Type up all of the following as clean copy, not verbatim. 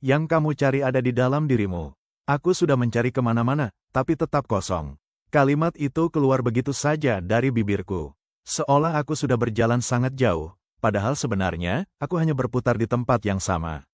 Yang kamu cari ada di dalam dirimu. Aku sudah mencari kemana-mana, tapi tetap kosong. Kalimat itu keluar begitu saja dari bibirku. Seolah aku sudah berjalan sangat jauh, padahal sebenarnya, aku hanya berputar di tempat yang sama.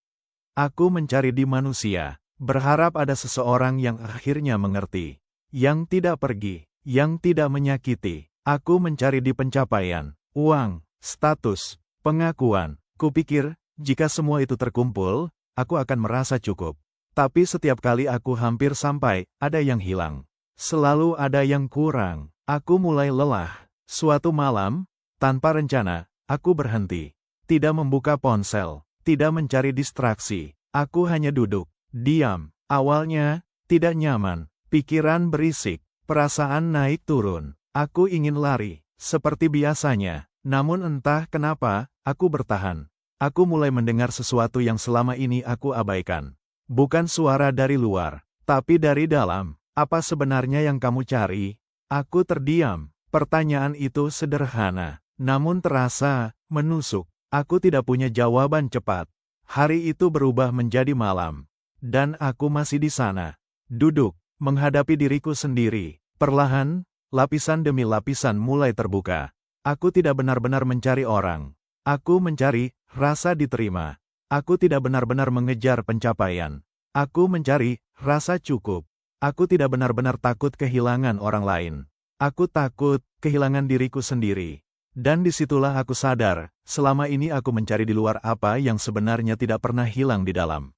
Aku mencari di manusia, berharap ada seseorang yang akhirnya mengerti. Yang tidak pergi, yang tidak menyakiti. Aku mencari di pencapaian, uang, status, pengakuan. Kupikir, jika semua itu terkumpul, aku akan merasa cukup. Tapi setiap kali aku hampir sampai, ada yang hilang. Selalu ada yang kurang. Aku mulai lelah. Suatu malam, tanpa rencana, aku berhenti. Tidak membuka ponsel, tidak mencari distraksi. Aku hanya duduk, diam. Awalnya, tidak nyaman. Pikiran berisik, perasaan naik turun. Aku ingin lari, seperti biasanya. Namun entah kenapa, aku bertahan. Aku mulai mendengar sesuatu yang selama ini aku abaikan. Bukan suara dari luar, tapi dari dalam. Apa sebenarnya yang kamu cari? Aku terdiam. Pertanyaan itu sederhana, namun terasa menusuk. Aku tidak punya jawaban cepat. Hari itu berubah menjadi malam. Dan aku masih di sana. Duduk, menghadapi diriku sendiri. Perlahan, lapisan demi lapisan mulai terbuka. Aku tidak benar-benar mencari orang. Aku mencari rasa diterima. Aku tidak benar-benar mengejar pencapaian. Aku mencari rasa cukup. Aku tidak benar-benar takut kehilangan orang lain. Aku takut kehilangan diriku sendiri. Dan disitulah aku sadar, selama ini aku mencari di luar apa yang sebenarnya tidak pernah hilang di dalam.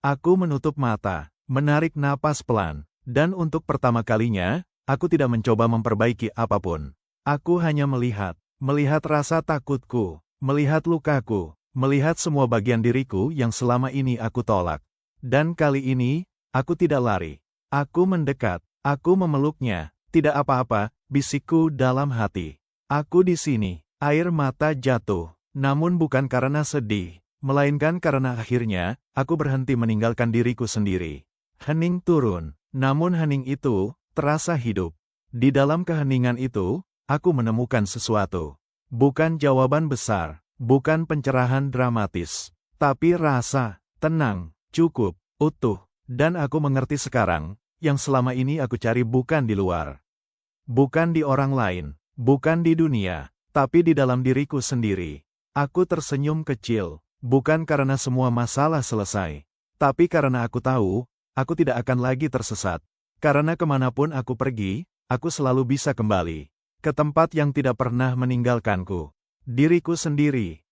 Aku menutup mata, menarik napas pelan, dan untuk pertama kalinya, aku tidak mencoba memperbaiki apapun. Aku hanya melihat rasa takutku, melihat lukaku, melihat semua bagian diriku yang selama ini aku tolak. Dan kali ini, aku tidak lari. Aku mendekat, aku memeluknya. Tidak apa-apa, bisikku dalam hati. Aku di sini. Air mata jatuh, namun bukan karena sedih, melainkan karena akhirnya, aku berhenti meninggalkan diriku sendiri. Hening turun, namun hening itu terasa hidup. Di dalam keheningan itu, aku menemukan sesuatu. Bukan jawaban besar, bukan pencerahan dramatis, tapi rasa tenang, cukup, utuh, dan aku mengerti sekarang. Yang selama ini aku cari bukan di luar. Bukan di orang lain, bukan di dunia, tapi di dalam diriku sendiri. Aku tersenyum kecil, bukan karena semua masalah selesai, tapi karena aku tahu, aku tidak akan lagi tersesat. Karena kemanapun aku pergi, aku selalu bisa kembali ke tempat yang tidak pernah meninggalkanku. Diriku sendiri.